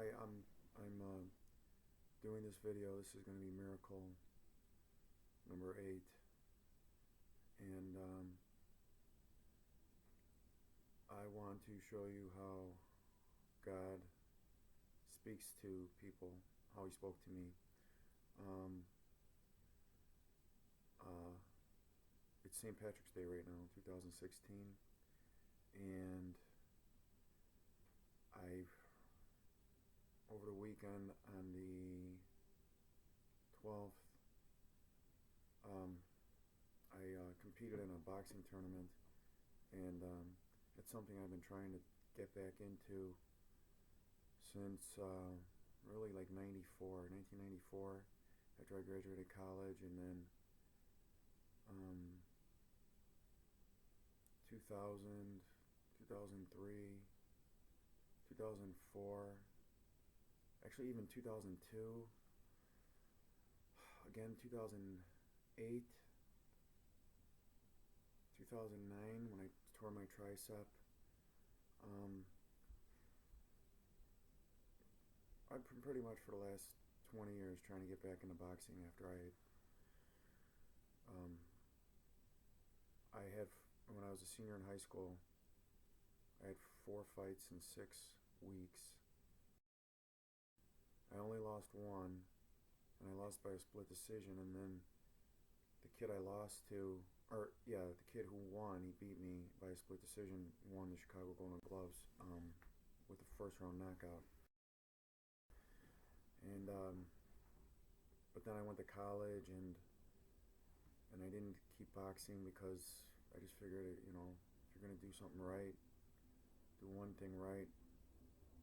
Hi, I'm doing this video. This is going to be miracle number 8, and I want to show you how God speaks to people, how He spoke to me. Um, uh, it's St. Patrick's Day right now, 2016, and I over the weekend on the 12th, I competed in a boxing tournament, and it's something I've been trying to get back into since really like 1994, after I graduated college, and then um, 2000, 2003, 2004, actually even 2002, again 2008, 2009 when I tore my tricep. I've been pretty much for the last 20 years trying to get back into boxing after um, I had, when I was a senior in high school, I had 4 fights in 6 weeks. I only lost one, and I lost by a split decision, and then the kid I lost to, the kid who won, he beat me by a split decision, won the Chicago Golden Gloves with a first round knockout. And but then I went to college, and I didn't keep boxing because I just figured, if you're gonna do something right, do one thing right,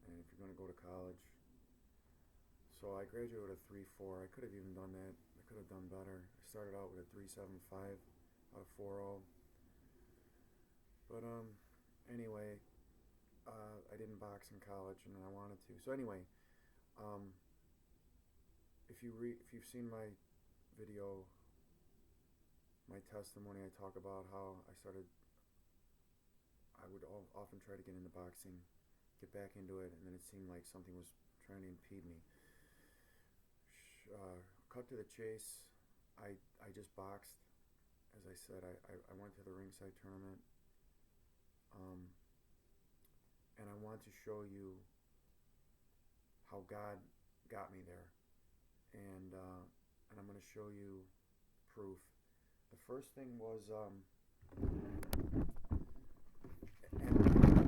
and if you're gonna go to college. So I graduated with a 3.4. I could have even done that. I could have done better. I started out with a 3.75 out of 4.0. But anyway, I didn't box in college, and I wanted to. So anyway, um, if you've seen my video, my testimony, I talk about how I would often try to get into boxing, get back into it, and then it seemed like something was trying to impede me. Cut to the chase, I just boxed. As I said, I went to the ringside tournament, and I want to show you how God got me there, and I'm going to show you proof. The first thing was, and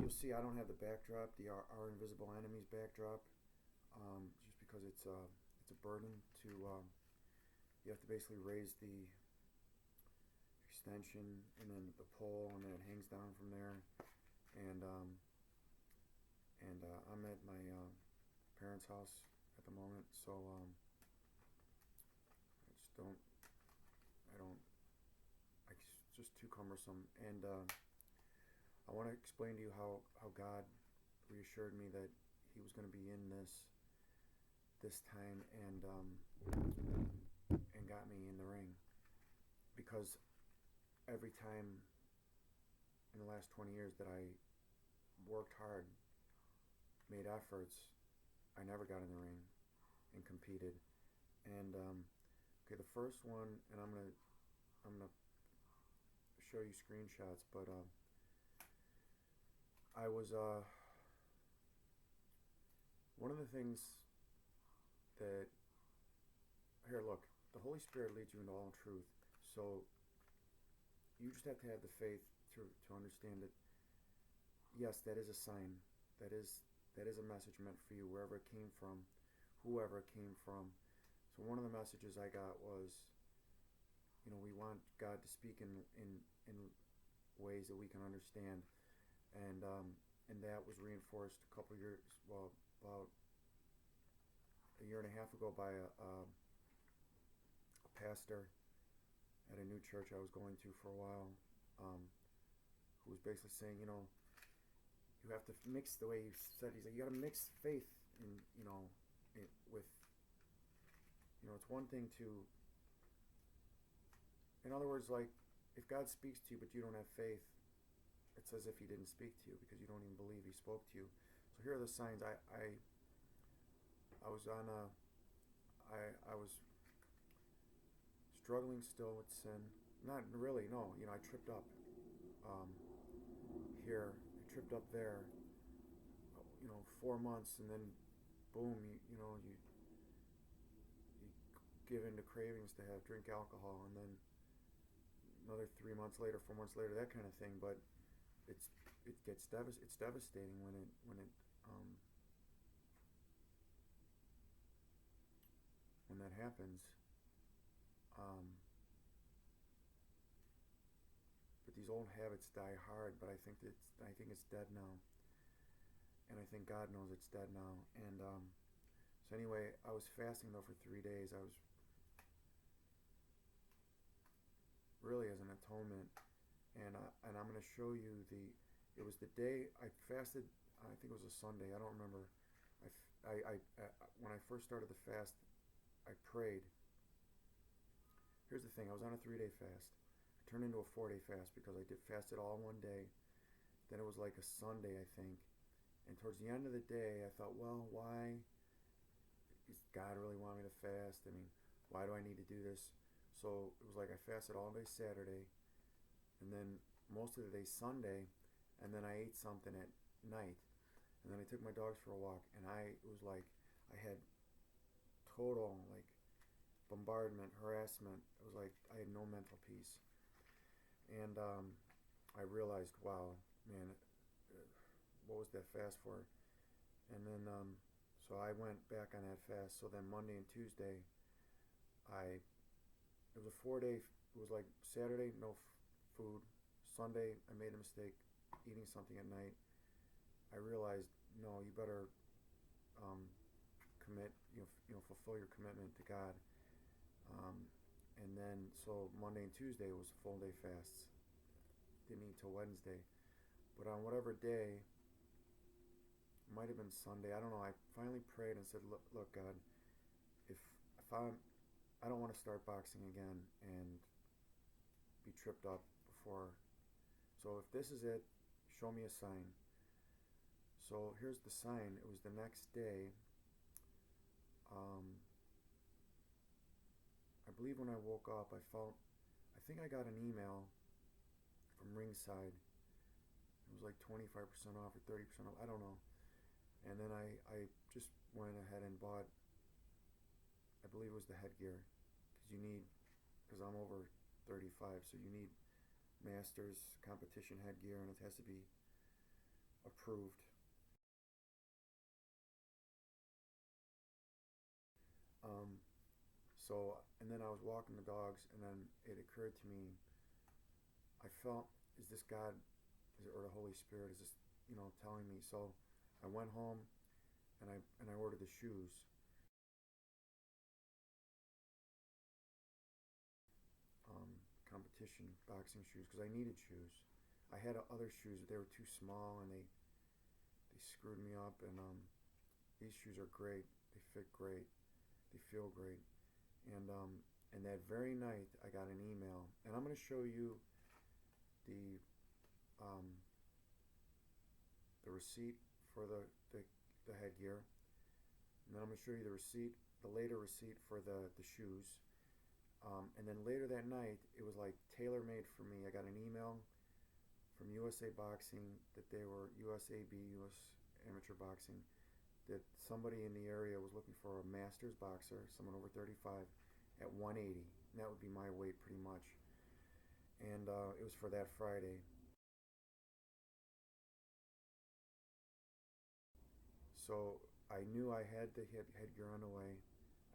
you'll see I don't have the backdrop, the Our Invisible Enemies backdrop, just because it's a burden to. You have to basically raise the extension and then the pole, and then it hangs down from there. And I'm at my parents' house at the moment, so I just don't. I don't. It's just too cumbersome. And I want to explain to you how God reassured me that He was going to be in this time, and got me in the ring, because every time in the last 20 years that I worked hard, made efforts, I never got in the ring and competed. And okay, the first one, and I'm gonna show you screenshots, but I was one of the things that, here, look, the Holy Spirit leads you into all truth. So you just have to have the faith to understand that, yes, that is a sign. That is a message meant for you, wherever it came from, whoever it came from. So one of the messages I got was, we want God to speak in ways that we can understand, and that was reinforced a couple years, well, about a year and a half ago, by a pastor at a new church I was going to for a while, who was basically saying, you have to mix, the way he said, he's like, you got to mix faith in, with, it's one thing to, in other words, like, if God speaks to you but you don't have faith, it's as if He didn't speak to you, because you don't even believe He spoke to you. So here are the signs. I I was on a, I was struggling still with sin. Not really, no. I tripped up um, here. I tripped up there. 4 months, and then boom, you give in to cravings to drink alcohol, and then another 3 months later, 4 months later, that kind of thing. But it's it's devastating um, when that happens. Um, but these old habits die hard. But I think it's dead now, and I think God knows it's dead now. And so anyway, I was fasting though for 3 days. I was really as an atonement, and I'm going to show you the. It was the day I fasted. I think it was a Sunday. I don't remember. When I first started the fast, I prayed. Here's the thing. I was on a 3-day fast. I turned into a 4-day fast because I did fasted all in one day. Then it was like a Sunday, I think. And towards the end of the day, I thought, well, why does God really want me to fast? I mean, why do I need to do this? So it was like I fasted all day Saturday, and then most of the day Sunday, and then I ate something at night, and then I took my dogs for a walk, and it was like I had total like bombardment, harassment. It was like I had no mental peace, and I realized, wow, man, what was that fast for? And then so I went back on that fast. So then Monday and Tuesday, I it was a 4-day. It was like Saturday, no food. Sunday, I made a mistake eating something at night. I realized, no, you better commit. Fulfill your commitment to God. Um, and then so Monday and Tuesday was full day fasts. Didn't eat till Wednesday. But on whatever day, it might have been Sunday. I don't know. I finally prayed and said, look, God, if I don't want to start boxing again and be tripped up before. So if this is it, show me a sign. So here's the sign. It was the next day. I believe when I woke up, I think I got an email from Ringside. It was like 25% off or 30% off. I don't know. And then I just went ahead and bought, I believe it was the headgear. Because I'm over 35, so you need Masters competition headgear, and it has to be approved. Um, and then I was walking the dogs, and then it occurred to me, I felt, is this God, or the Holy Spirit, is this, telling me? So I went home, and I ordered the shoes. Competition boxing shoes, because I needed shoes. I had other shoes, but they were too small, and they screwed me up. And these shoes are great. They fit great. They feel great. And that very night, I got an email, and I'm going to show you the um, the receipt for the headgear, and then I'm going to show you the later receipt for the shoes. And then later that night, it was like tailor-made for me. I got an email from USA Boxing that they were USAB, US Amateur Boxing, that somebody in the area was looking for a Masters boxer, someone over 35, at 180. And that would be my weight pretty much. And it was for that Friday. So I knew I had the headgear on the way.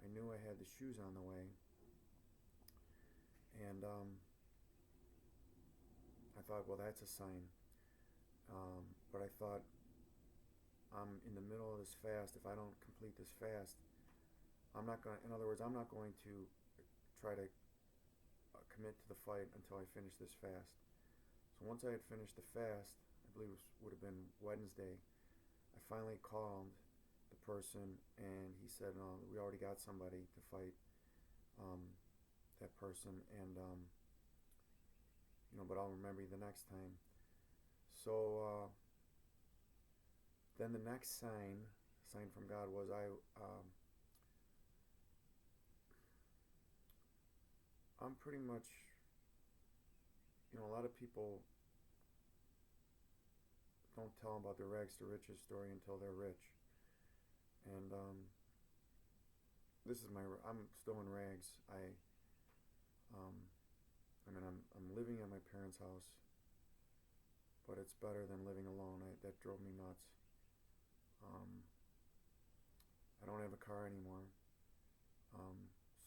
I knew I had the shoes on the way. And I thought, well, that's a sign. But I thought, I'm in the middle of this fast. If I don't complete this fast, I'm not going to, in other words, I'm not going to try to commit to the fight until I finish this fast. So once I had finished the fast, I believe it would have been Wednesday, I finally called the person, and he said, no, we already got somebody to fight um, that person, and but I'll remember you the next time. So then the next sign from God was I'm pretty much, a lot of people don't tell them about their rags to riches story until they're rich. And I'm still in rags. Um, I'm living at my parents' house, but it's better than living alone. That drove me nuts. Um, I don't have a car anymore.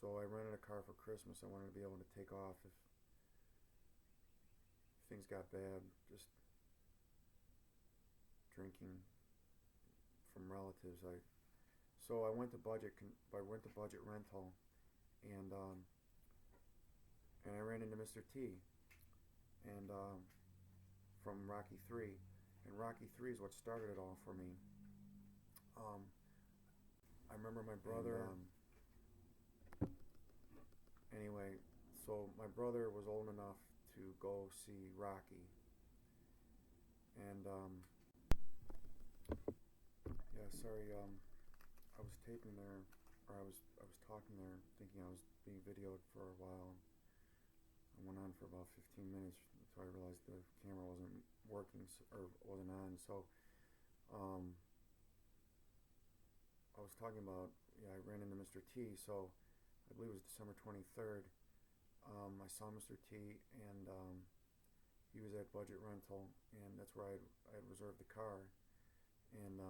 So I rented a car for Christmas. I wanted to be able to take off if things got bad. Just drinking from relatives. So I went to budget rental, and I ran into Mr. T, and from Rocky 3, and Rocky 3 is what started it all for me. I remember my brother. Anyway, so my brother was old enough to go see Rocky, and yeah, sorry. I was taping there, or I was talking there, thinking I was being videoed for a while. I went on for about 15 minutes until I realized the camera wasn't working or wasn't on. So, I was talking about, I ran into Mr. T. So, I believe it was December 23rd. I saw Mr. T, and he was at Budget Rental, and that's where I had reserved the car. And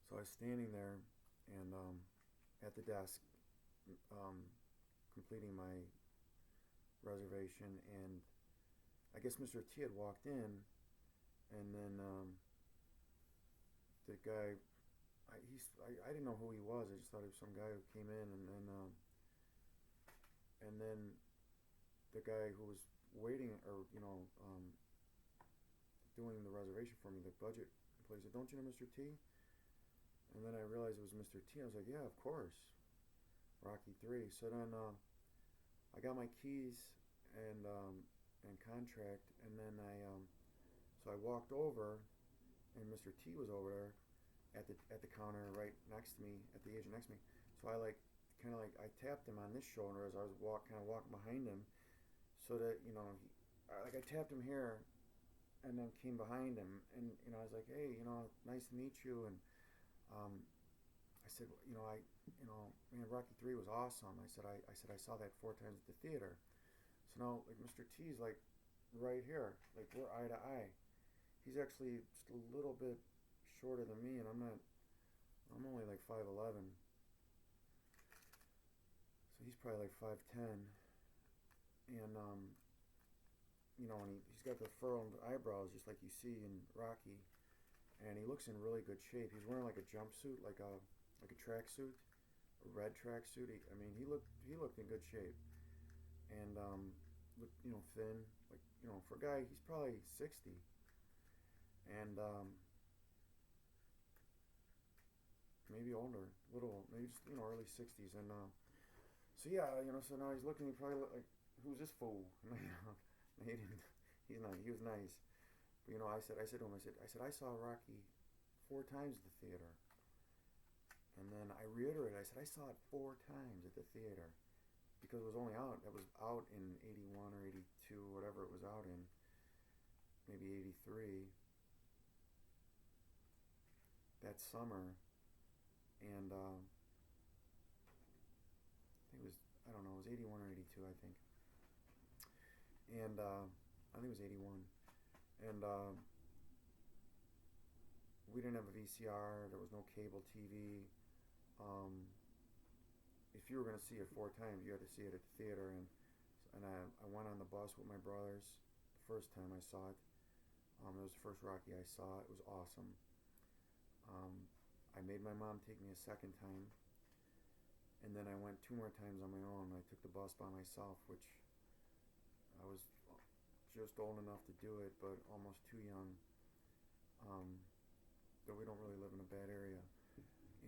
so I was standing there, and at the desk, completing my reservation, and I guess Mr. T had walked in, and then the guy, I didn't know who he was. I just thought he was some guy who came in, and then the guy who was waiting, or doing the reservation for me, the budget place, said, "Don't you know Mr. T?" And then I realized it was Mr. T. I was like, "Yeah, of course, Rocky 3." So then I got my keys and contract, and then so I walked over, and Mr. T was over there at the counter right next to me, at the agent next to me. So I I tapped him on this shoulder as I was walking behind him, so that I tapped him here, and then came behind him, and I was like, "Hey, nice to meet you," and I said, man, Rocky 3 was awesome. I said I saw that 4 times at the theater. So now, like, Mr. T's like right here, like we're eye to eye. He's actually just a little bit shorter than me, and I'm only like 5'11". So he's probably like 5'10", and and he's got the furrowed eyebrows just like you see in Rocky, and he looks in really good shape. He's wearing like a jumpsuit, like a tracksuit, a red tracksuit. He looked in good shape, and looked thin, like for a guy he's probably 60, and maybe older, maybe just early 60s, and so yeah, so now he's looking, he probably like, who's this fool? He didn't. He's not. He was nice. But I said to him, I saw Rocky 4 times at the theater. And then I reiterated, I said I saw it 4 times at the theater, because it was out in 81 or 82, whatever it was out in, maybe 83, that summer. And I think it was, I don't know, it was 81 or 82, I think. And I think it was 81. And we didn't have a VCR. There was no cable TV. If you were going to see it 4 times, you had to see it at the theater. And I went on the bus with my brothers the first time I saw it. It was the first Rocky I saw. It was awesome. I made my mom take me a second time. And then I went 2 more times on my own. I took the bus by myself, which I was just old enough to do it, but almost too young. But we don't really live in a bad area.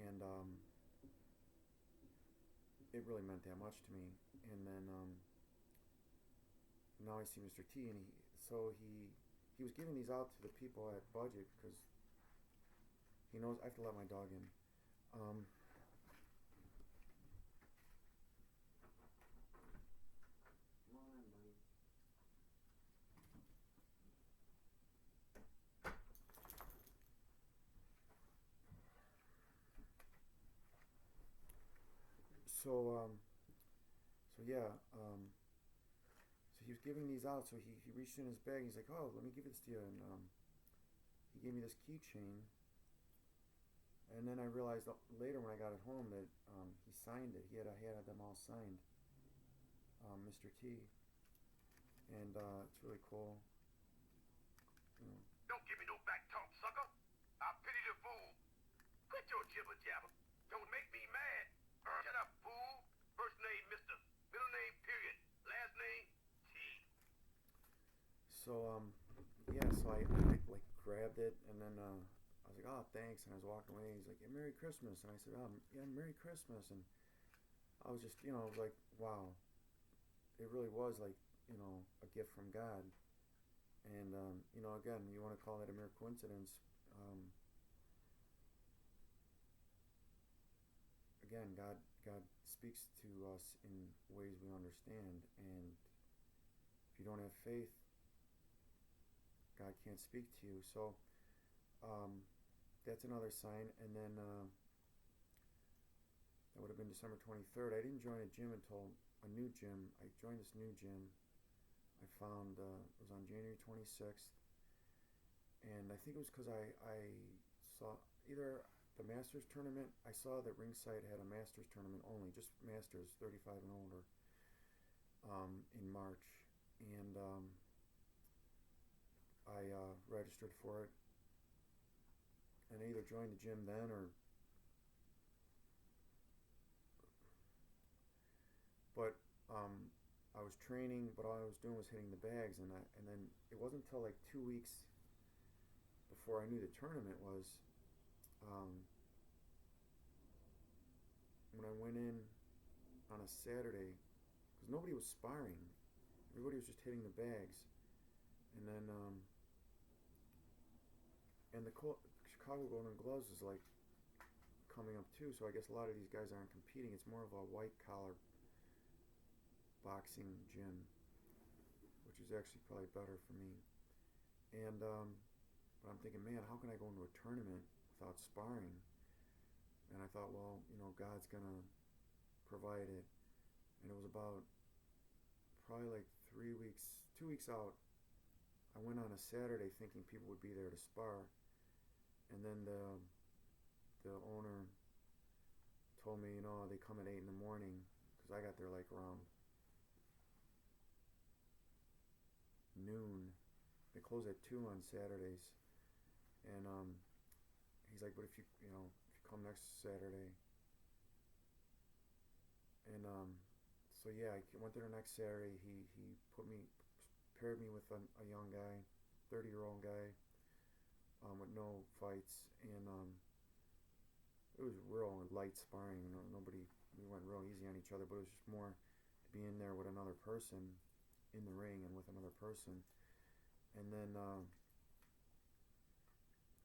And it really meant that much to me. And then now I see Mr. T, and he was giving these out to the people at Budget, because He knows I have to let my dog in. Um, Come on, buddy. So so yeah, so he was giving these out. So he reached in his bag. And he's like, "Oh, let me give this to you." And he gave me this keychain. And then I realized later when I got it home that he signed it. He had them all signed, Mr. T. And it's really cool. You know. Don't give me no back talk, sucker. I pity the fool. Quit your jibber jabber. Don't make me mad. Shut up, fool. First name, Mr. Middle name, period. Last name, T. So yeah, so I like grabbed it, and then I was like, "Oh, thanks," and I was walking away. He's like, "Yeah, Merry Christmas," and I said, "Oh, yeah, Merry Christmas," and I was just, I was like, wow, it really was like, a gift from God. And again, you want to call that a mere coincidence? Um, Again, God speaks to us in ways we understand, and if you don't have faith, God can't speak to you. So um, that's another sign. And then that would have been December 23rd. I didn't join a gym until a new gym. I joined this new gym. I found it was on January 26th, and I think it was because I saw either the Masters tournament. I saw that Ringside had a Masters tournament only, just Masters 35 and older, in March, and I registered for it, and I either joined the gym then or, but I was training, but all I was doing was hitting the bags, and then it wasn't until like 2 weeks before I knew the tournament was, um, when I went in on a Saturday, because nobody was sparring, everybody was just hitting the bags, and then and the Chicago Golden Gloves is like coming up too, so I guess a lot of these guys aren't competing. It's more of a white collar boxing gym, which is actually probably better for me. And but I'm thinking, man, how can I go into a tournament without sparring? And I thought, well, God's gonna provide it. And it was about probably like 3 weeks, 2 weeks out. I went on a Saturday thinking people would be there to spar, and then the owner told me, they come at 8 in the morning, because I got there like around noon. They close at 2 on Saturdays, and he's like, but if you come next Saturday, and so yeah, I went there the next Saturday. He paired me with a young guy, 30-year-old guy, with no fights, and it was real light sparring. Nobody, we went real easy on each other, but it was just more to be in there with another person in the ring and with another person. And then that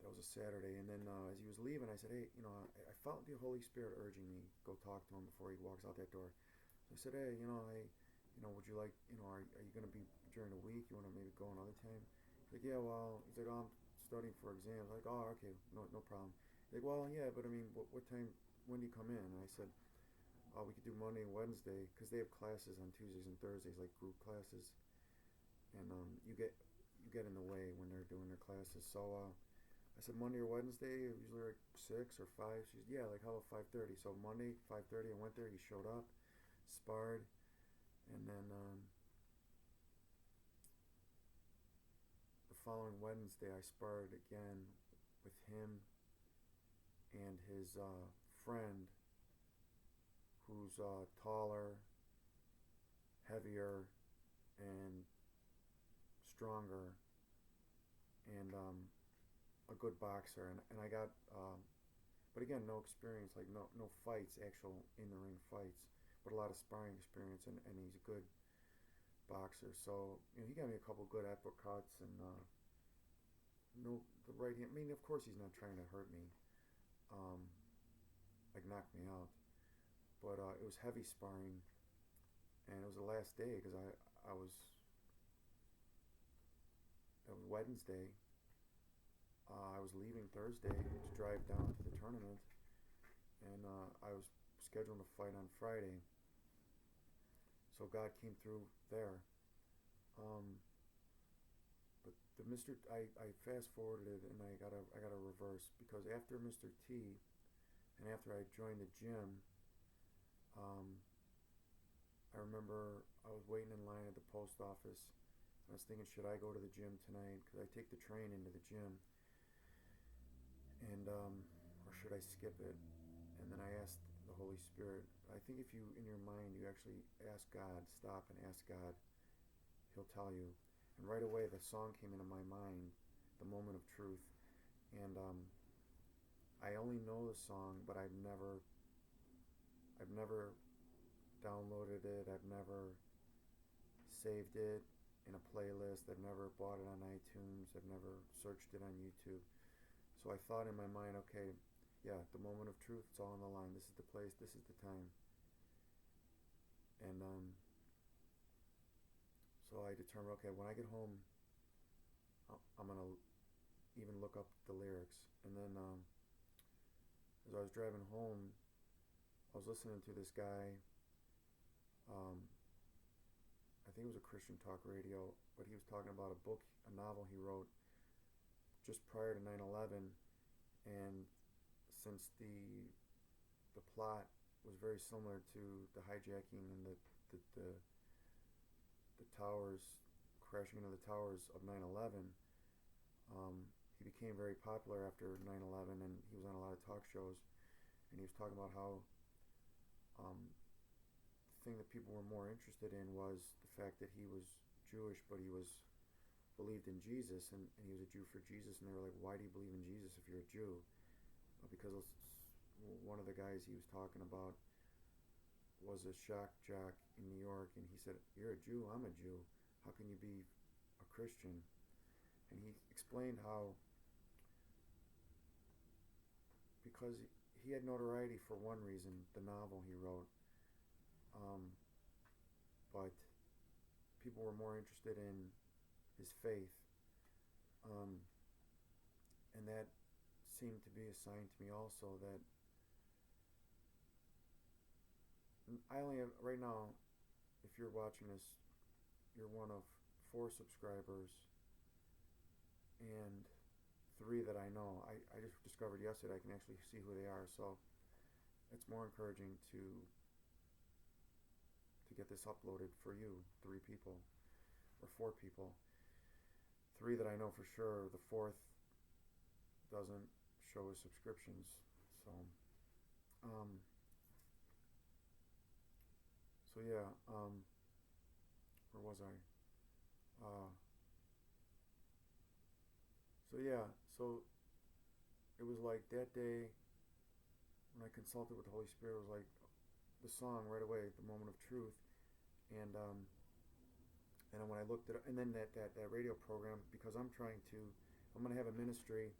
was a Saturday. And then as he was leaving, I said, hey, I felt the Holy Spirit urging me go talk to him before he walks out that door. So I said, hey, would you like, are you going to be during the week? You want to maybe go another time? He's like, yeah, well, he's like, oh, I'm studying for exams. I'm like, oh, okay, no problem. He's like, well, yeah, but I mean, what time, when do you come in? And I said, oh, we could do Monday and Wednesday, because they have classes on Tuesdays and Thursdays, like group classes. And you get in the way when they're doing their classes. So I said Monday or Wednesday, usually like 6 or 5. She said, yeah, like how about 5:30? So Monday 5:30, I went there. He showed up, sparred, and then the following Wednesday I sparred again with him and his friend, who's taller, heavier, and stronger, and a good boxer. And I got, but again, no experience, like no fights, actual in the ring fights, but a lot of sparring experience, and he's a good boxer. So he got me a couple good uppercuts, and no, the right hand. I mean, of course, he's not trying to hurt me, like knocked me out. But it was heavy sparring, and it was the last day because I was it was Wednesday. I was leaving Thursday to drive down to the tournament, and I was scheduled to fight on Friday. So God came through there. Um, but the Mr. I fast forwarded it and I got a reverse because after Mr. T and after I joined the gym, um, I remember I was waiting in line at the post office. And I was thinking, should I go to the gym tonight? Because I take the train into the gym, and or should I skip it? And then I asked the Holy Spirit. I think if you, in your mind, you actually ask God, stop and ask God, He'll tell you. And right away, the song came into my mind, "The Moment of Truth," and I only know the song, but I've never downloaded it. I've never saved it in a playlist. I've never bought it on iTunes. I've never searched it on YouTube. So I thought in my mind, okay, yeah, the moment of truth, it's all on the line. This is the place, this is the time. And so I determined, okay, when I get home, I'm going to even look up the lyrics. And then as I was driving home, I was listening to this guy. I think it was a Christian talk radio, but he was talking about a book, a novel he wrote just prior to 9/11, and since the plot was very similar to the hijacking and the towers, crashing into the towers of 9/11, he became very popular after 9/11, and he was on a lot of talk shows, and he was talking about how the thing that people were more interested in was the fact that he was Jewish, but he was believed in Jesus, and he was a Jew for Jesus, and they were like, why do you believe in Jesus if you're a Jew? Because one of the guys he was talking about was a shock jock in New York, and he said, you're a Jew, I'm a Jew, how can you be a Christian? And he explained how because he had notoriety for one reason, the novel he wrote, but people were more interested in his faith, and that seemed to be a sign to me also that I only have, right now, if you're watching this, you're one of 4 subscribers and 3 that I know. I just discovered yesterday I can actually see who they are, so it's more encouraging to get this uploaded for you, 3 people or 4 people. 3 that I know for sure. The 4th doesn't show his subscriptions, so yeah, where was I? So yeah, so it was like that day when I consulted with the Holy Spirit, it was like the song right away, "The Moment of Truth," and when I looked at it, and then that radio program, because I'm going to have a ministry.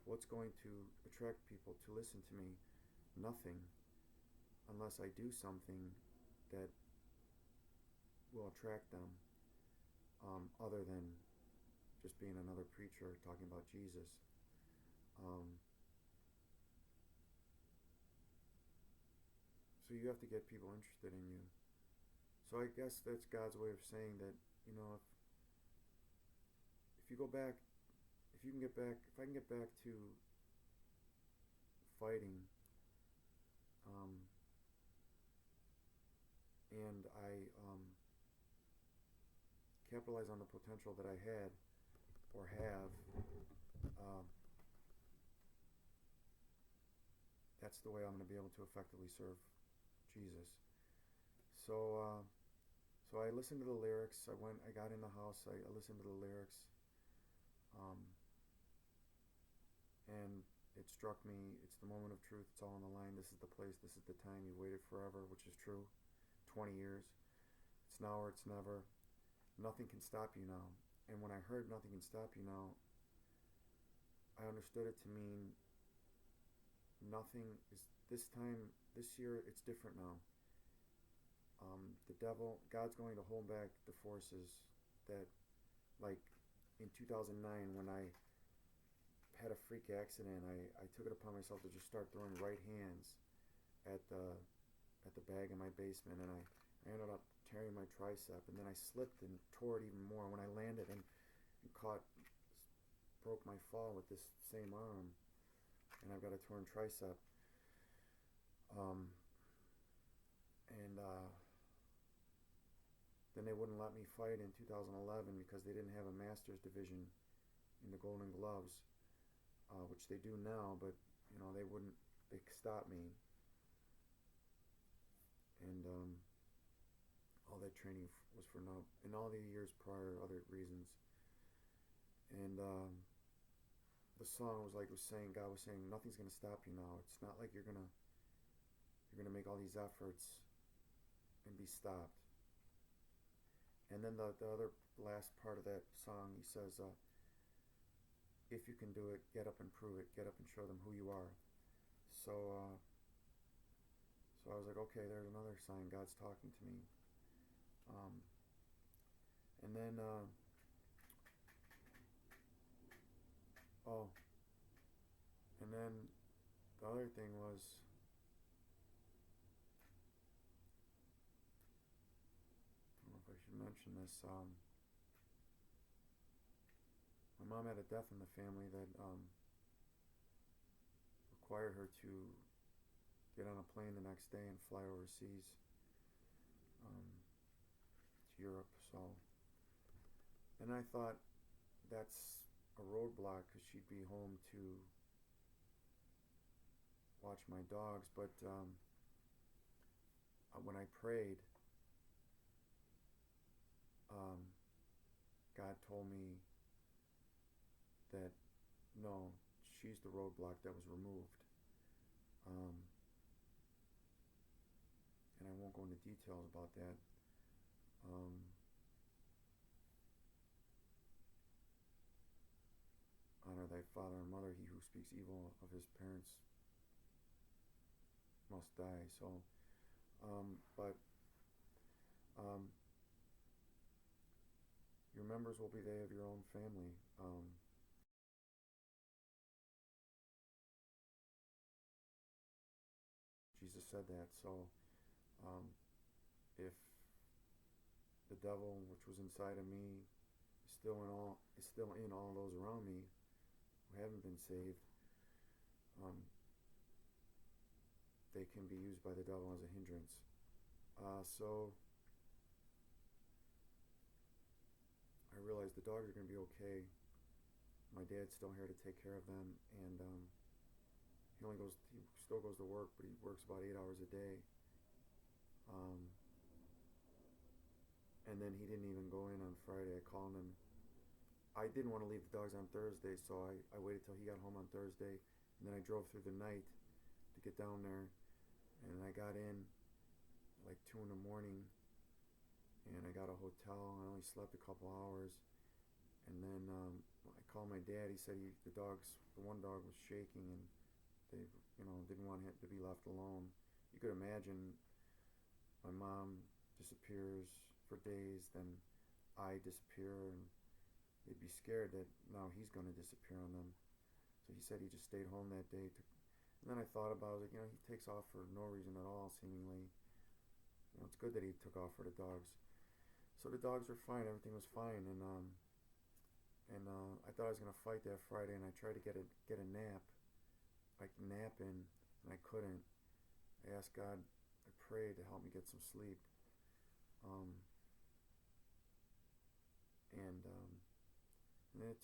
What's going to attract people to listen to me? Nothing, unless I do something that will attract them, other than just being another preacher talking about Jesus. So you have to get people interested in you. So I guess that's God's way of saying that, if you go back, if I can get back to fighting, and I capitalize on the potential that I had or have, that's the way I'm going to be able to effectively serve Jesus. So I listened to the lyrics. I got in the house. I listened to the lyrics, and it struck me. It's the moment of truth. It's all on the line. This is the place. This is the time. You waited forever, which is true. 20 years. It's now or it's never. Nothing can stop you now. And when I heard nothing can stop you now, I understood it to mean nothing is this time. This year, it's different now. The devil, God's going to hold back the forces that, like in 2009, when I had a freak accident, I took it upon myself to just start throwing right hands at the bag in my basement, and I ended up tearing my tricep, and then I slipped and tore it even more when I landed and broke my fall with this same arm, and I've got a torn tricep. Um, and Then they wouldn't let me fight in 2011 because they didn't have a Masters division in the Golden Gloves, which they do now, but they wouldn't. They stopped me, and all that training was for no. In all the years prior, other reasons, and the song was saying, God was saying, nothing's gonna stop you now. It's not like you're gonna make all these efforts and be stopped. And then the other last part of that song, he says, if you can do it, get up and prove it. Get up and show them who you are. So I was like, okay, there's another sign. God's talking to me. And then, oh, and then the other thing was, I don't know if I should mention this. My mom had a death in the family that required her to get on a plane the next day and fly overseas to Europe. So, and I thought that's a roadblock because she'd be home to watch my dogs. But when I prayed, God told me that no, she's the roadblock that was removed. And I won't go into details about that. Honor thy father and mother. He who speaks evil of his parents must die. So, but your members will be they of your own family. Jesus said that. So, if the devil, which was inside of me, is still in all those around me who haven't been saved, they can be used by the devil as a hindrance. So I realized the dogs are going to be okay. My dad's still here to take care of them, and he still goes to work, but he works about 8 hours a day. And then he didn't even go in on Friday. I called him. I didn't want to leave the dogs on Thursday, so I waited till he got home on Thursday, and then I drove through the night to get down there, and I got in like 2 in the morning, and I got a hotel. I only slept a couple hours, and then I called my dad. He said the one dog was shaking, and they didn't want him to be left alone. You could imagine my mom disappears for days, then I disappear, and they'd be scared that now he's going to disappear on them. So he said he just stayed home that day. And then I thought about it. He takes off for no reason at all, seemingly. It's good that he took off for the dogs. So the dogs were fine. Everything was fine, and I thought I was going to fight that Friday, and I tried to get a nap. I could nap in, and I couldn't. I asked God, I prayed to help me get some sleep.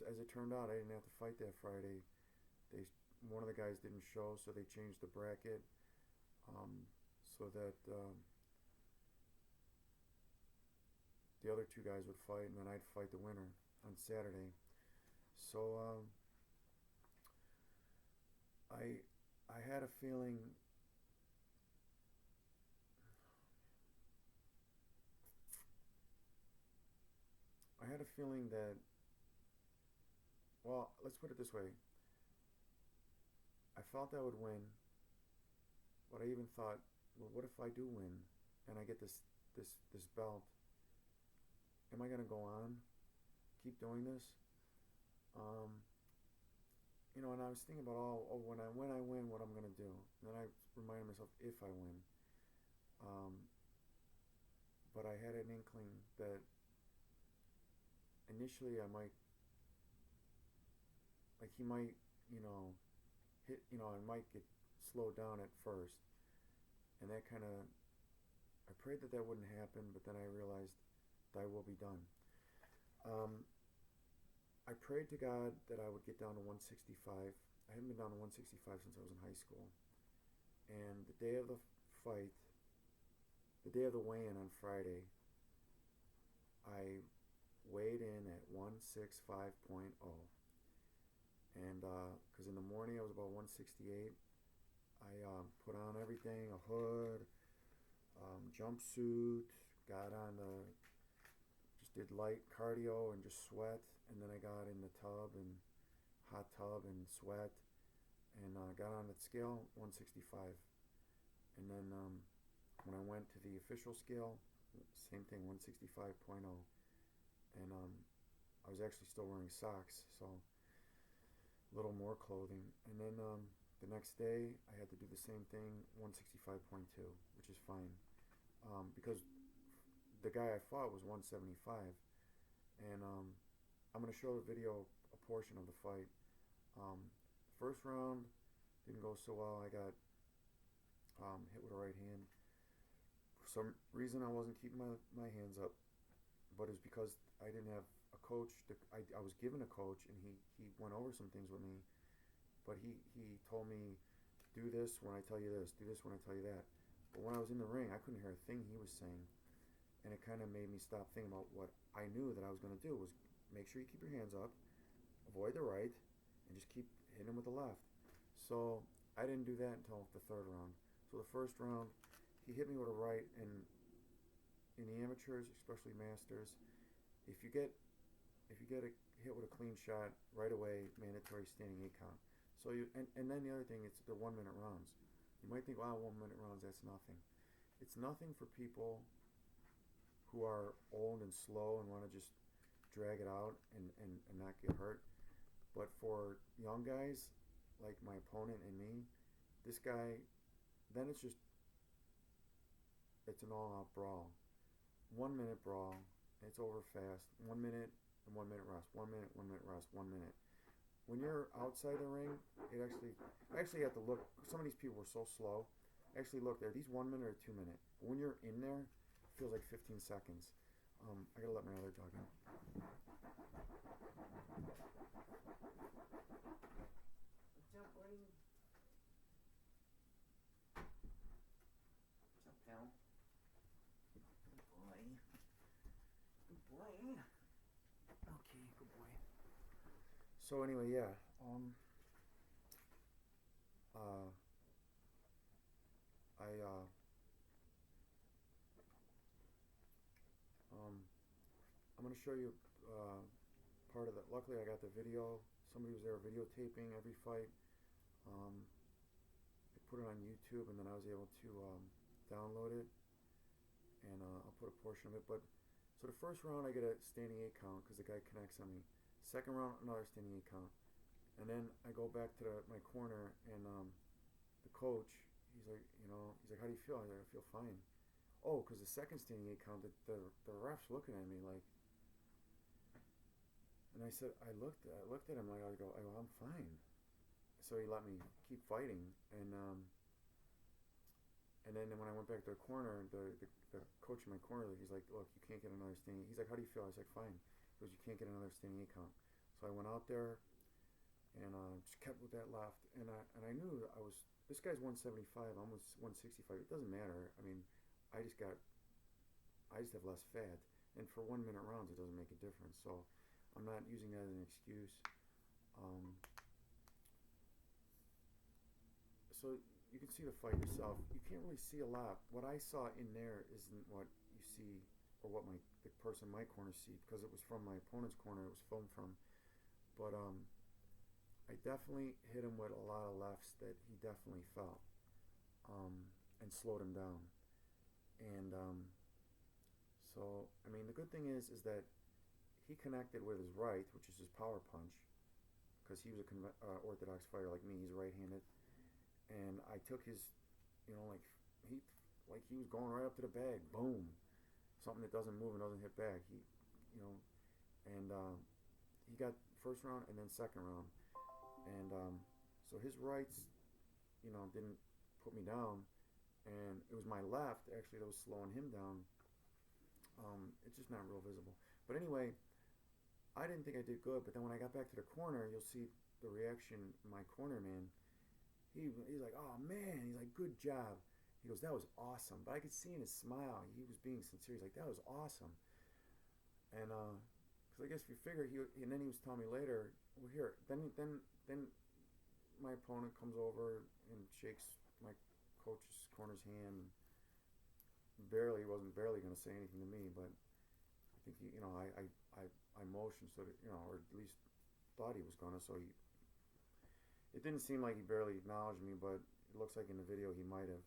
As it turned out, I didn't have to fight that Friday. One of the guys didn't show, so they changed the bracket so that the other 2 guys would fight, and then I'd fight the winner on Saturday. So I had a feeling. I had a feeling that, well, let's put it this way. I felt I would win, But I even thought, well, what if I do win and I get this belt? Am I gonna go on, keep doing this? Um, and I was thinking about when I win, what I'm gonna do. And then I reminded myself if I win. Um, but I had an inkling that initially I might, like he might, hit, I might get slowed down at first, and that kind of, I prayed that wouldn't happen, but then I realized thy will be done. Um, I prayed to God that I would get down to 165. I haven't been down to 165 since I was in high school. And the day of the fight, the day of the weigh-in on Friday, I weighed in at 165.0. And because in the morning I was about 168, I put on everything, a hood, jumpsuit, got on just did light cardio and just sweat. And then I got in the hot tub and sweat, and got on the scale, 165. And then when I went to the official scale, same thing, 165.0. And I was actually still wearing socks, so a little more clothing. And then the next day, I had to do the same thing, 165.2, which is fine. Because the guy I fought was 175. And I'm going to show the video, a portion of the fight. First round didn't go so well. I got hit with a right hand. For some reason, I wasn't keeping my hands up, but it's because I didn't have a coach. I was given a coach, and he went over some things with me, but he told me, do this when I tell you this, do this when I tell you that. But when I was in the ring, I couldn't hear a thing he was saying, and it kind of made me stop thinking about what I knew that I was going to do was make sure you keep your hands up, avoid the right, and just keep hitting him with the left. So I didn't do that until the third round. So the first round, he hit me with a right, and in the amateurs, especially masters, if you get a hit with a clean shot right away, mandatory standing 8 count. So and then the other thing, it's the 1 minute rounds. You might think, wow, 1 minute rounds, that's nothing. It's nothing for people who are old and slow and want to just drag it out and not get hurt. But for young guys like my opponent and me, this guy, then it's an all-out brawl. 1 minute brawl, and it's over fast. 1 minute and 1 minute rest. 1 minute, 1 minute rest, 1 minute. When you're outside the ring, I actually have to look. Some of these people were so slow. I actually looked there. These 1 minute or 2 minute. But when you're in there, it feels like 15 seconds. I gotta let my other dog in. What's up, buddy? What's up, pal? Good boy. Good boy. Okay, good boy. So anyway, yeah. I'm going to show you part of that. Luckily, I got the video. Somebody was there videotaping every fight. I put it on YouTube, and then I was able to download it, and I'll put a portion of it. But so the first round, I get a standing 8 count because the guy connects on me. Second round, another standing 8 count, and then I go back to my corner, and the coach, he's like, how do you feel? I feel fine. Oh, because the second standing 8 count, the ref's looking at me like. And I said, I looked at him like, I go, I'm fine. So he let me keep fighting, and then when I went back to the corner, the coach in my corner, he's like, look, you can't get another standing. He's like, how do you feel? I was like, fine. He goes, you can't get another standing 8 count. So I went out there, and just kept with that left, and I knew this guy's 175, I'm 165. It doesn't matter. I mean, I just have less fat, and for 1 minute rounds, it doesn't make a difference. So I'm not using that as an excuse. So you can see the fight yourself. You can't really see a lot. What I saw in there isn't what you see, or what the person in my corner see, because it was from my opponent's corner. It was filmed from. But I definitely hit him with a lot of lefts that he definitely felt. and slowed him down. And so, I mean, the good thing is that he connected with his right, which is his power punch, because he was a orthodox fighter like me. He's right-handed, and I took his, he, he was going right up to the bag, boom, something that doesn't move and doesn't hit back. You know, and he got first round and then second round, and so his rights, didn't put me down, and it was my left actually that was slowing him down. It's just not real visible, but anyway, I didn't think I did good, but then when I got back to the corner, you'll see the reaction. My corner man, he's like, "Oh man," he's like, "Good job." He goes, "That was awesome." But I could see in his smile, he was being sincere. He's like, "That was awesome." And because I guess if you figure and then he was telling me later, well, here, then my opponent comes over and shakes my coach's corner's hand. Barely, he wasn't barely going to say anything to me, but I think I motioned so that or at least thought he was gonna. So it didn't seem like he barely acknowledged me, but it looks like in the video he might have.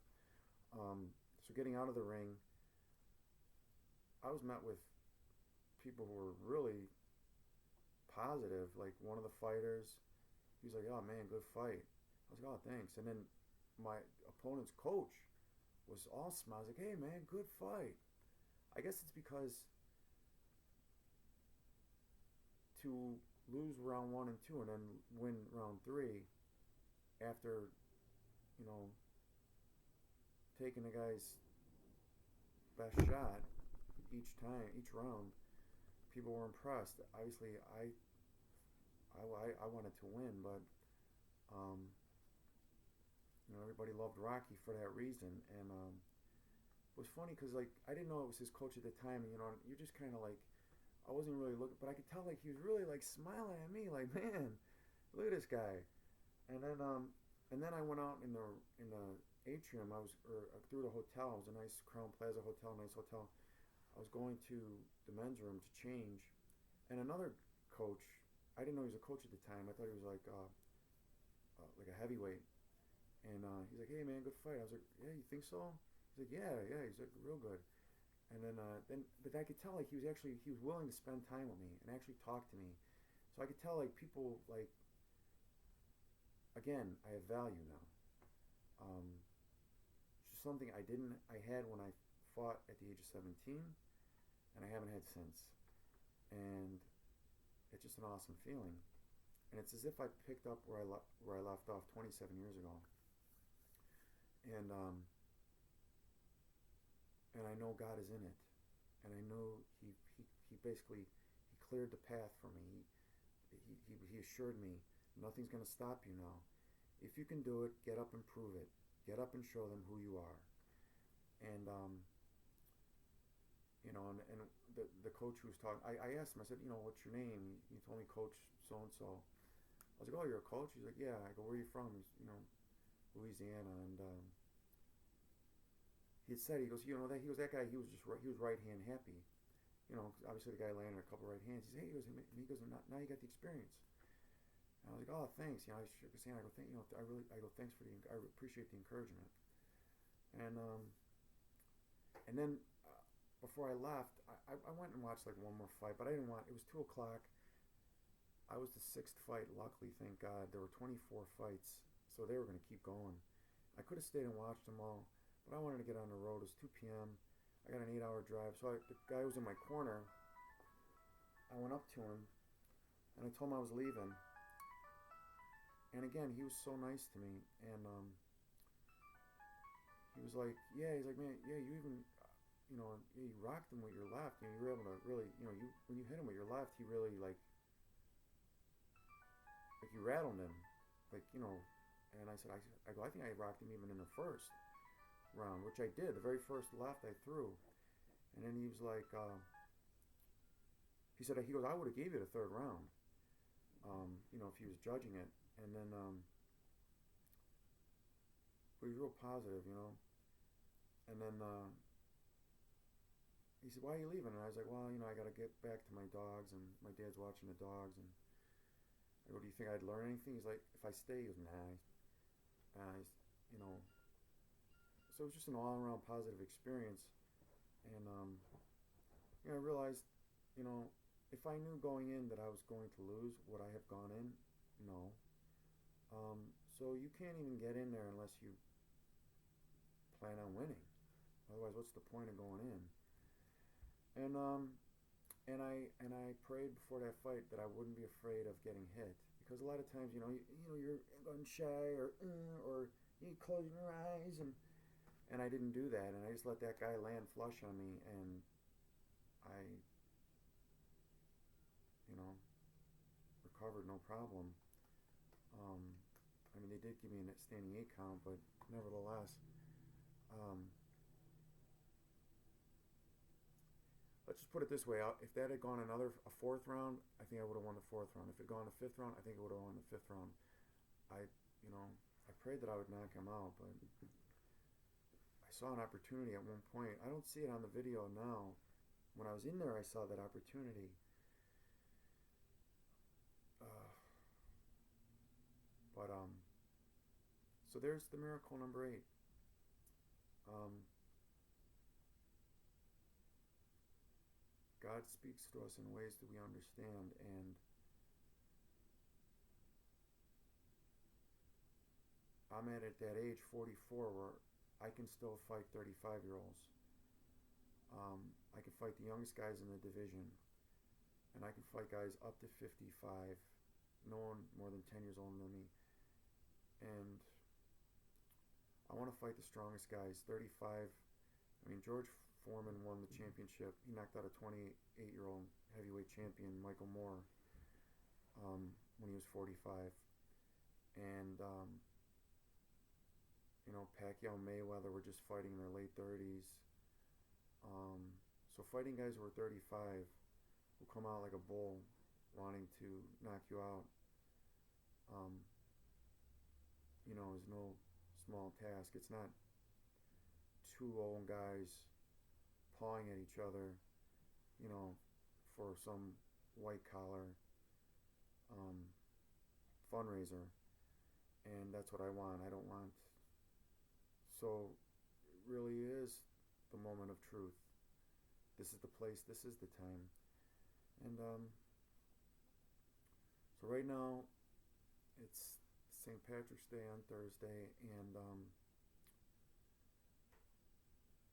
So getting out of the ring, I was met with people who were really positive. Like one of the fighters, he was like, "Oh man, good fight." I was like, "Oh, thanks." And then my opponent's coach was all smiles, like, "Hey man, good fight." I guess it's because to lose round 1 and 2 and then win round 3 after, you know, taking the guy's best shot each time, each round, people were impressed. Obviously, I wanted to win, but everybody loved Rocky for that reason. And it was funny because I didn't know it was his coach at the time. And, you're just kind of like, I wasn't really looking, but I could tell he was really smiling at me, like, man, look at this guy. And then I went out in the atrium. I was through the hotel. It was a nice Crown Plaza hotel, nice hotel. I was going to the men's room to change, and another coach. I didn't know he was a coach at the time. I thought he was like a heavyweight. And he's like, "Hey man, good fight." I was like, "Yeah, you think so?" He's like, "Yeah." He's like, "Real good." And then but I could tell he was willing to spend time with me and actually talk to me. So I could tell people again, I have value now. It's just something I had when I fought at the age of 17, and I haven't had since. And it's just an awesome feeling. And it's as if I picked up where I left off 27 years ago. And I know God is in it, and I know He basically He cleared the path for me. He assured me nothing's going to stop you now. If you can do it, get up and prove it. Get up and show them who you are. And and the coach who was talking, I asked him. I said, "What's your name?" He told me Coach so and so. I was like, "Oh, you're a coach?" He's like, "Yeah." I go, "Where are you from?" He's Louisiana, and he had said, he goes, that guy, he was right hand happy. Obviously the guy landed a couple right hands. He goes, now you got the experience. And I was like, "Oh, thanks." I shook his hand. I go, "Thanks for I appreciate the encouragement." And then before I left, I went and watched one more fight, but I didn't want. It was 2:00. I was the 6th fight. Luckily, thank God, there were 24 fights, so they were going to keep going. I could have stayed and watched them all, but I wanted to get on the road. It was 2 p.m. I got an 8-hour drive, so the guy was in my corner. I went up to him, and I told him I was leaving. And again, he was so nice to me, and he was like, "Yeah," he's like, "Man, yeah, you even, you rocked him with your left. You were able to really, when you hit him with your left, he really you rattled him, And I said, I go, I think I rocked him even in the first round, which I did. The very first left I threw, and then he was like, he goes, "I would have gave you the third round, if he was judging it." And then, but he was real positive, And then he said, "Why are you leaving?" And I was like, "Well, I got to get back to my dogs, and my dad's watching the dogs." And I go, "Do you think I'd learn anything?" He's like, "If I stay," he goes, "Nah." so it was just an all-around positive experience. And I realized, you know, if I knew going in that I was going to lose, would I have gone in? No. So you can't even get in there unless you plan on winning. Otherwise, what's the point of going in? And I prayed before that fight that I wouldn't be afraid of getting hit, because a lot of times, you're gun shy, or you close your eyes, and I didn't do that, and I just let that guy land flush on me, and I, recovered no problem. Um, I mean, they did give me a standing 8 count, but nevertheless, um, let's just put it this way: if that had gone a fourth round, I think I would have won the fourth round. If it had gone a fifth round, I think I would have won the fifth round. I, I prayed that I would knock him out, but I saw an opportunity at one point. I don't see it on the video now. When I was in there, I saw that opportunity. But so there's the miracle number 8. God speaks to us in ways that we understand, and I'm at that age, 44, where I can still fight 35-year-olds. I can fight the youngest guys in the division, and I can fight guys up to 55, no one more than 10 years older than me. And I want to fight the strongest guys, 35. I mean, George Foreman won the championship. He knocked out a 28-year-old heavyweight champion, Michael Moore, when he was 45. And, Pacquiao and Mayweather were just fighting in their late 30s. So fighting guys who are 35 who come out like a bull wanting to knock you out, is no small task. It's not two old guys pawing at each other, for some white collar fundraiser. And that's what I want. I don't want. So it really is the moment of truth. This is the place. This is the time. And so right now, it's St. Patrick's Day on Thursday, and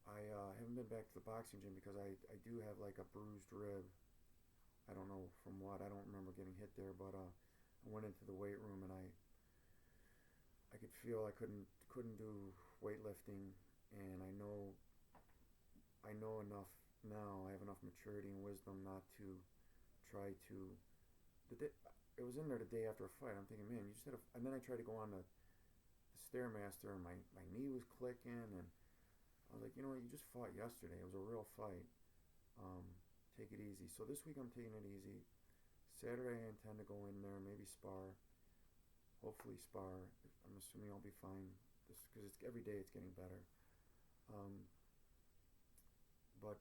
I haven't been back to the boxing gym because I do have like a bruised rib. I don't know from what. I don't remember getting hit there, but I went into the weight room, and I could feel I couldn't do weightlifting, and I know enough now. I have enough maturity and wisdom not to try to. It was in there the day after a fight. I'm thinking, man, you just had a. And then I tried to go on the Stairmaster, and my knee was clicking, and I was like, you know what, you just fought yesterday. It was a real fight. Take it easy. So this week I'm taking it easy. Saturday I intend to go in there, maybe spar. Hopefully spar. I'm assuming I'll be fine, just because every day it's getting better. But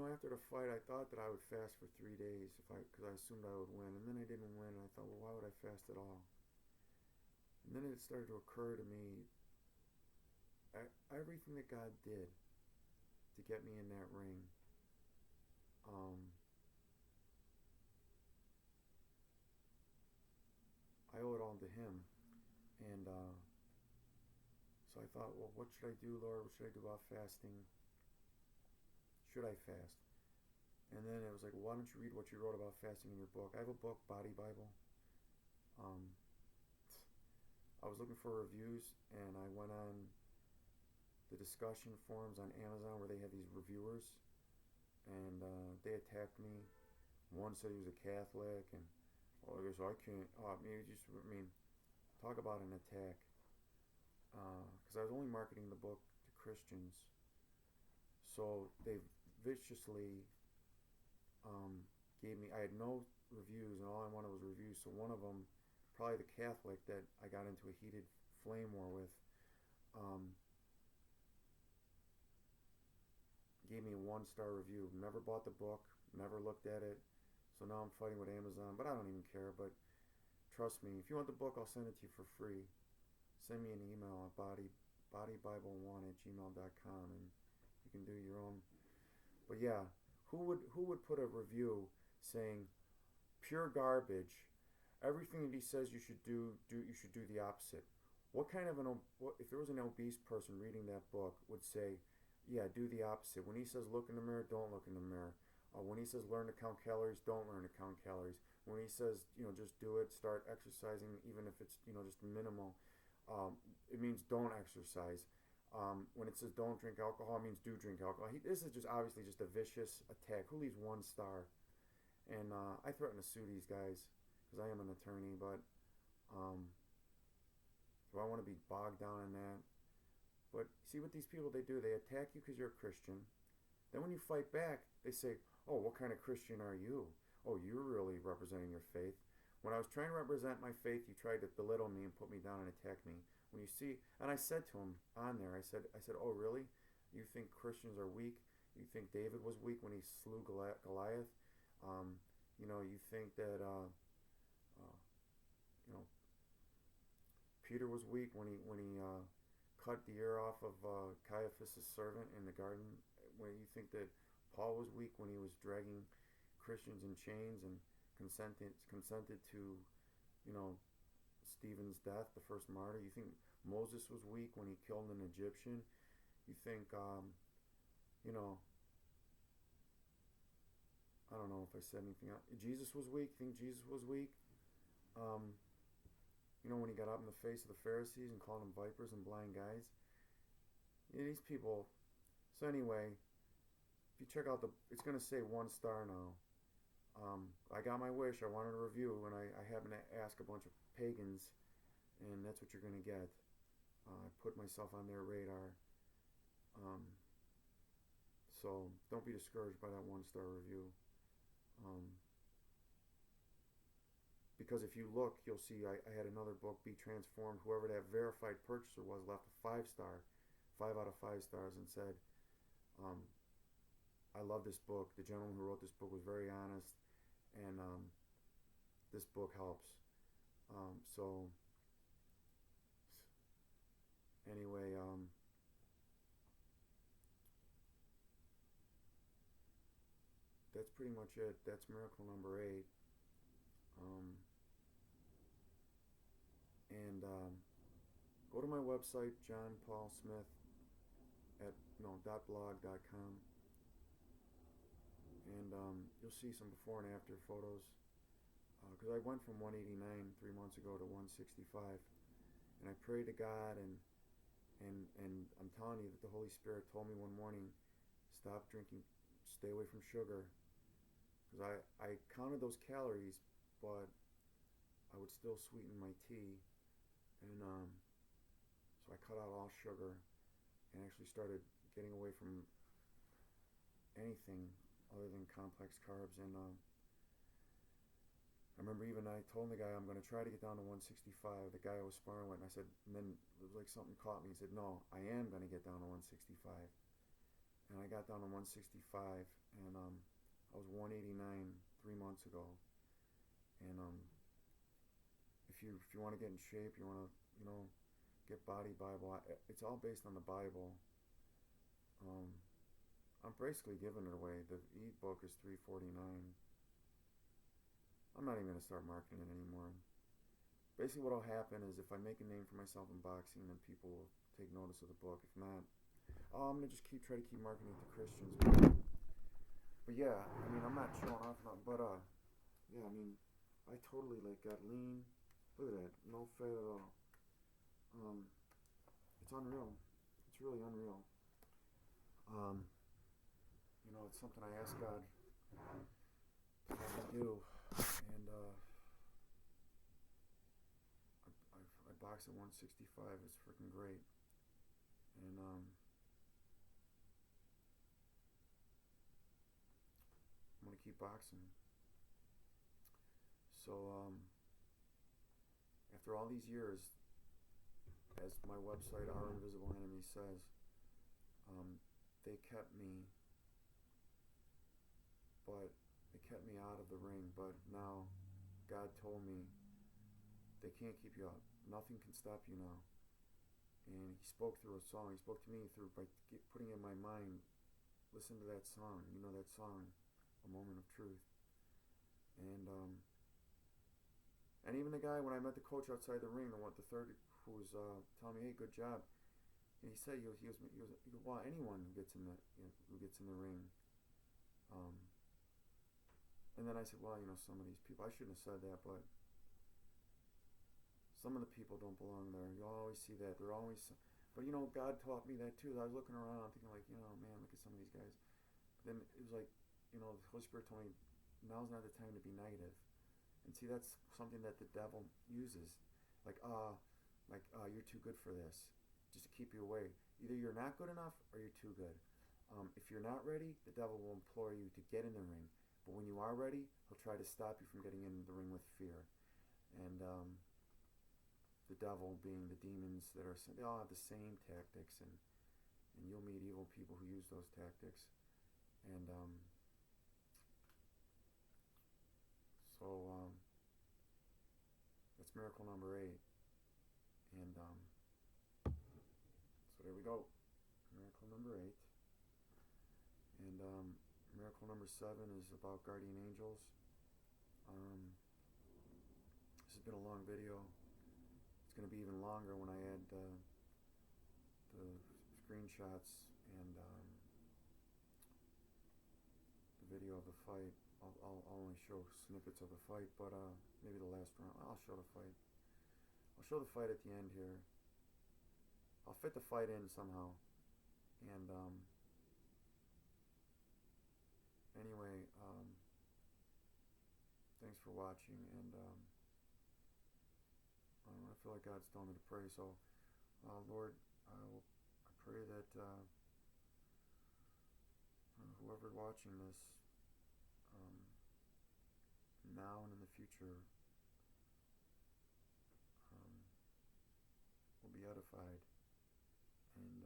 after the fight, I thought that I would fast for 3 days because I assumed I would win, and then I didn't win, and I thought, well, why would I fast at all? And then it started to occur to me, everything that God did to get me in that ring, I owe it all to Him. And so I thought, well, what should I do, Lord? What should I do about fasting? Should I fast? And then it was like, well, why don't you read what you wrote about fasting in your book? I have a book, Body Bible. I was looking for reviews, and I went on the discussion forums on Amazon where they have these reviewers, and they attacked me. One said he was a Catholic, and I guess I can't. Talk about an attack. Because I was only marketing the book to Christians, so they viciously gave me. I had no reviews, and all I wanted was reviews. So one of them, probably the Catholic that I got into a heated flame war with, gave me a 1-star review. Never bought the book, never looked at it, So now I'm fighting with Amazon, but I don't even care. But trust me, if you want the book, I'll send it to you for free. Send me an email at bodybible1@gmail.com, and you can do your own. But yeah, who would put a review saying pure garbage? Everything that he says you should you should do the opposite. What kind of if there was an obese person reading that book would say, yeah, do the opposite. When he says look in the mirror, don't look in the mirror. When he says learn to count calories, don't learn to count calories. When he says, just do it, start exercising, even if it's, just minimal, it means don't exercise. When it says don't drink alcohol, it means do drink alcohol. This is just obviously just a vicious attack. Who leaves 1 star? And I threaten to sue these guys because I am an attorney, but do I want to be bogged down in that? But see what these people, they do. They attack you because you're a Christian. Then when you fight back, they say, oh, what kind of Christian are you? Oh, you're really representing your faith. When I was trying to represent my faith, you tried to belittle me and put me down and attack me. When you see, and I said to him on there, I said, oh, really? You think Christians are weak? You think David was weak when he slew Goliath? You think that, Peter was weak when he cut the ear off of Caiaphas' servant in the garden? When you think that Paul was weak when he was dragging Christians in chains and consented to, Stephen's death, the first martyr? You think Moses was weak when he killed an Egyptian? You think, I don't know if I said anything else. Jesus was weak? You think Jesus was weak? When he got up in the face of the Pharisees and called them vipers and blind guys? These people. So anyway, if you check out it's going to say 1 star now. I got my wish. I wanted a review, and I happened to ask a bunch of pagans, and that's what you're going to get. I put myself on their radar. So don't be discouraged by that 1 star review. Because if you look, you'll see I had another book, Be Transformed. Whoever that verified purchaser was left a 5 star, 5 out of 5 stars, and said, I love this book. The gentleman who wrote this book was very honest, and this book helps. So anyway, that's pretty much it. That's miracle number 8. And go to my website, johnpaulsmith .blog.com, and you'll see some before and after photos. Because I went from 189 3 months ago to 165, and I prayed to God, and I'm telling you that the Holy Spirit told me one morning, stop drinking, stay away from sugar. Because I counted those calories, but I would still sweeten my tea, and so I cut out all sugar and actually started getting away from anything other than complex carbs. And I remember I told the guy I'm going to try to get down to 165. The guy I was sparring with, and I said, and then it was like something caught me. He said, no, I am going to get down to 165. And I got down to 165, and I was 189 3 months ago. And if you want to get in shape, you want to get Body Bible. It's all based on the Bible. I'm basically giving it away. The e-book is $3.49. I'm not even gonna start marketing it anymore. Basically, what'll happen is if I make a name for myself in boxing, then people will take notice of the book. If not, I'm gonna just try to keep marketing it to Christians. But yeah, I'm not showing off nothing. But yeah, I totally got lean. Look at that, no fat at all. It's unreal. It's really unreal. It's something I ask God to have me do, and I box at 165. It's freaking great, and I'm gonna keep boxing. So after all these years, as my website Our Invisible Enemy says, they kept me, but they kept me out of the ring, but now God told me they can't keep you out. Nothing can stop you now. And he spoke through a song. He spoke to me through by putting in my mind, listen to that song. You know that song, A Moment of Truth. And even the guy, when I met the coach outside the ring, the third, who was telling me, hey, good job. And he said, he goes, well, anyone who gets in the ring. And then I said, well, some of these people, I shouldn't have said that, but some of the people don't belong there. You always see that. They're always, but God taught me that too. I was looking around, thinking like, man, look at some of these guys. But then it was like, the Holy Spirit told me, now's not the time to be negative. And see, that's something that the devil uses. Like, you're too good for this. Just to keep you away. Either you're not good enough or you're too good. If you're not ready, the devil will implore you to get in the ring. But when you are ready, he'll try to stop you from getting in the ring with fear. And the devil being the demons that they all have the same tactics, and you'll meet evil people who use those tactics. And that's miracle number 8. And so there we go. Miracle number 8. And miracle number 7 is about guardian angels. This has been a long video. It's going to be even longer when I add the screenshots and the video of the fight. I'll only show snippets of the fight, but maybe the last round. I'll show the fight. I'll show the fight at the end here. I'll fit the fight in somehow. And anyway, thanks for watching, and I feel like God's telling me to pray. So, Lord, I pray that whoever watching this, now and in the future, will be edified and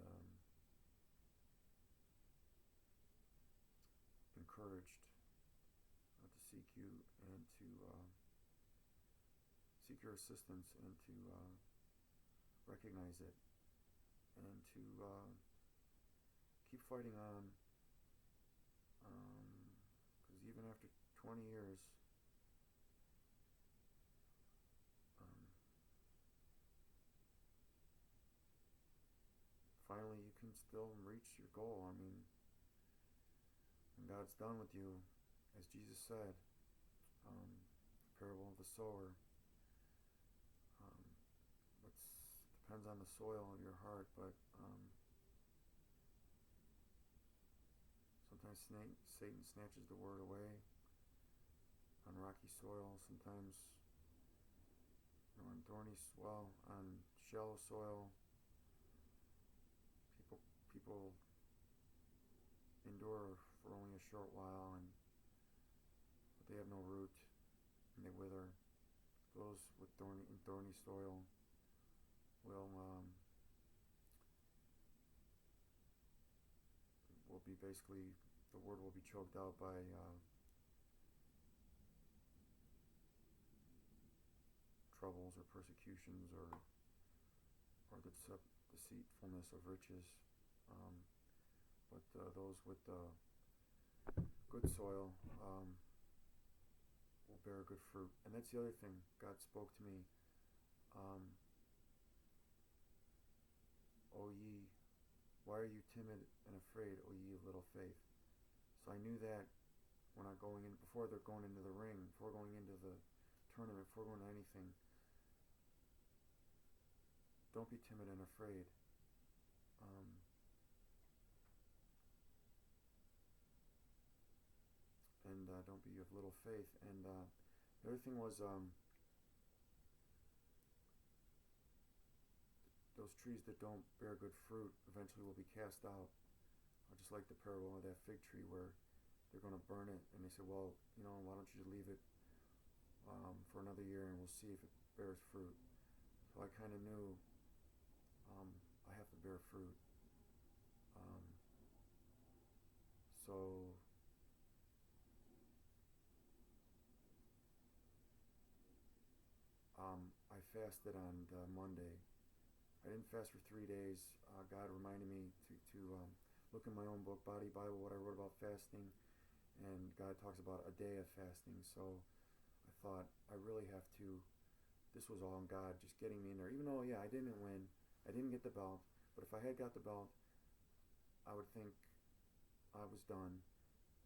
encouraged to seek you and to seek your assistance and to recognize it and to keep fighting on, because even after 20 years, finally you can still reach your goal. I mean, when God's done with you, as Jesus said, the parable of the sower, depends on the soil of your heart, but sometimes Satan snatches the word away on rocky soil, sometimes on thorny soil, on shallow soil. People endure for only a short while, but they have no root and they wither. Those with thorny soil will be basically, the word will be choked out by troubles or persecutions or the deceitfulness of riches. But those with good soil will bear good fruit. And that's the other thing. God spoke to me. O ye, why are you timid and afraid, O ye of little faith? So I knew that when I'm going in, before they're going into the ring, before going into the tournament, before going to anything, don't be timid and afraid. And don't be of little faith. And the other thing was, those trees that don't bear good fruit eventually will be cast out. Just like the parable of that fig tree where they're going to burn it, and they said, well, why don't you leave it for another year and we'll see if it bears fruit. So I kind of knew I have to bear fruit. So fasted on Monday. I didn't fast for 3 days. God reminded me to look in my own book, Body Bible, what I wrote about fasting, and God talks about a day of fasting. So I thought, I really have to, this was all on God, just getting me in there. Even though, yeah, I didn't win, I didn't get the belt, but if I had got the belt, I would think I was done.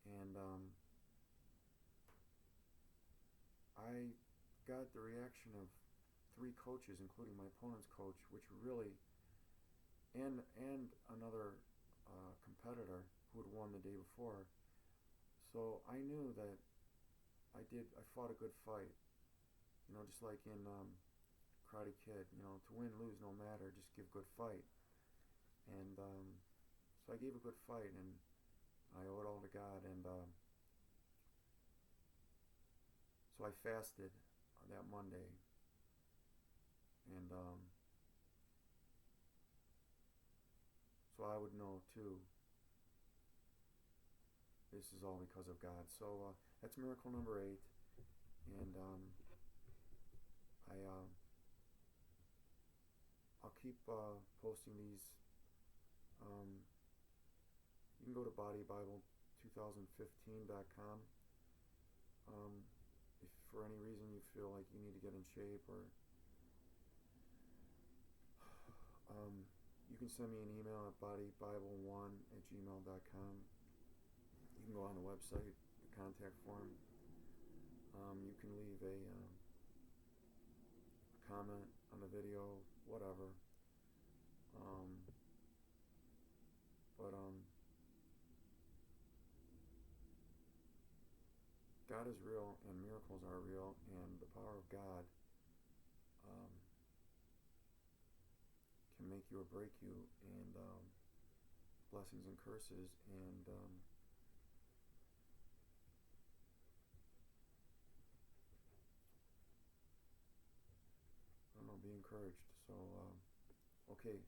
And I got the reaction of 3 coaches, including my opponent's coach, which really, and another competitor who had won the day before. So I knew that I fought a good fight. You know, just like in Karate Kid, you know, to win, lose, no matter, just give good fight. And so I gave a good fight, and I owe it all to God. And so I fasted that Monday. And so I would know too, this is all because of God. So that's miracle number 8. And I'll keep posting these. You can go to bodybible2015.com if for any reason you feel like you need to get in shape, or you can send me an email at bodybible1@gmail.com. You can go on the website, the contact form. You can leave a comment on the video, whatever. God is real, and miracles are real, and the power of God can make you or break you, and blessings and curses, and I don't know, be encouraged. So okay.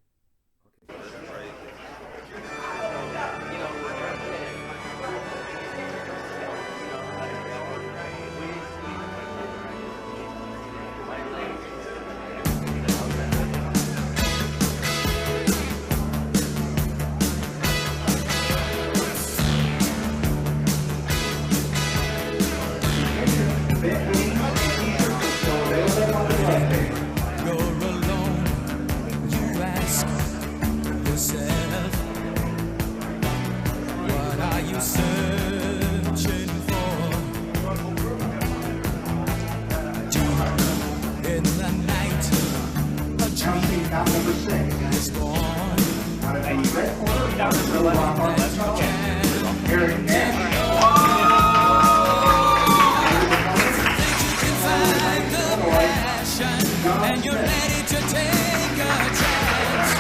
And you're ready to take a chance.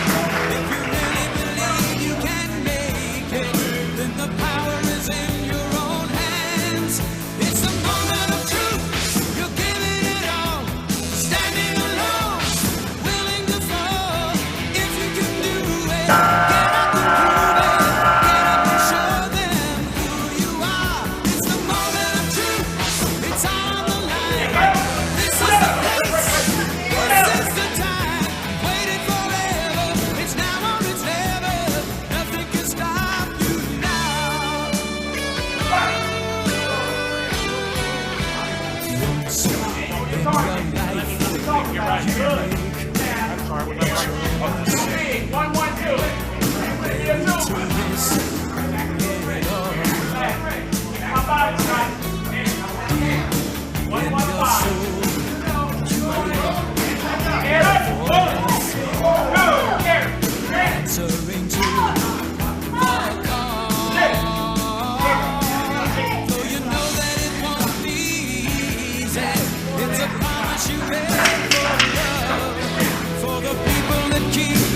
If you really believe you can make it, then the power is in your own hands. It's the moment of truth. You're giving it all, standing alone, willing to fall. If you can do it, get up and prove it. Get up and show them who you are. It's the moment of truth. It's on the line. This is the place. This is the time, waited forever. It's now or it's never. Nothing can stop you now. So in your life, answering to the call. Though you know that it won't be easy, it's a promise you made for love, for the people that keep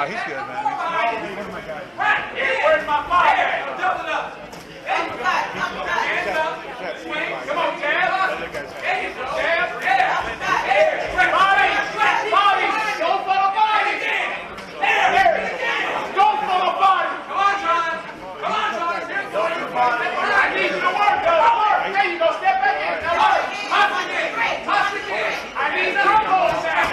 He's good, man. He's one of my guys. Where's my fire? Double up. Come on, Jab. There you go, Jab. Yeah. Body. Go for the body. There. Go for the body. Come on, John. I need you to work, though. There you go. Step back in. Now work. Hustle again. I need combos now.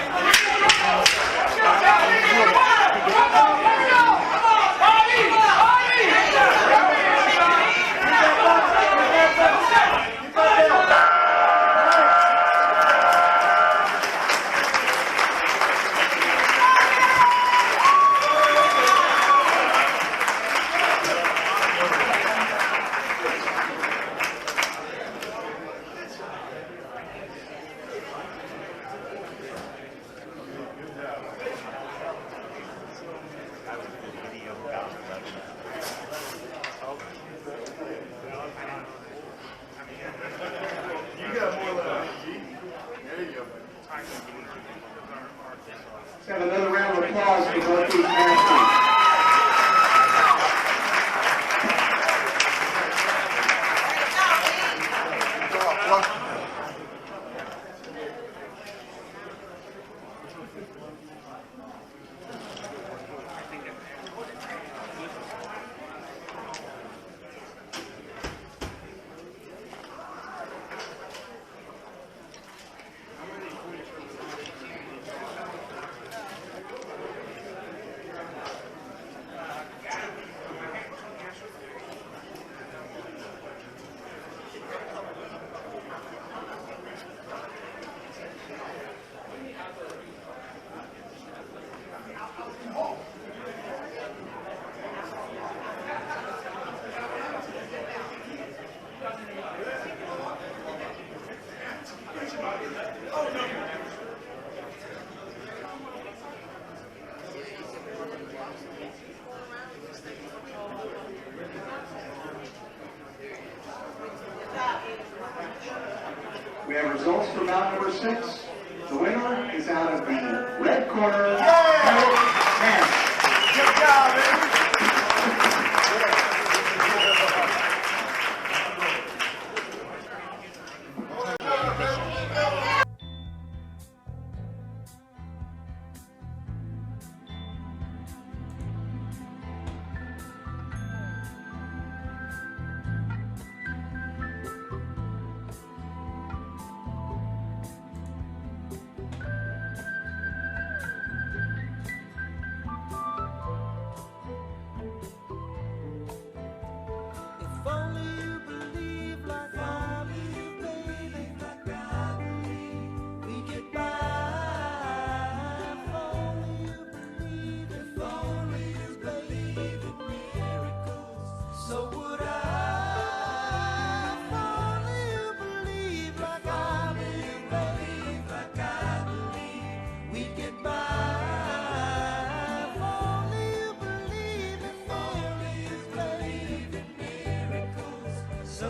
Let's have another round of applause for Northeast National. We have results for bout number 6. The winner is out of the red corner, Harold Nance. Good job, baby. If only you believe like I believe, baby, like I believe, we get by. If only you believe, if only you believe in miracles, so would I. If only you believe like I believe, like I believe, we get by. If only you believe in miracles, so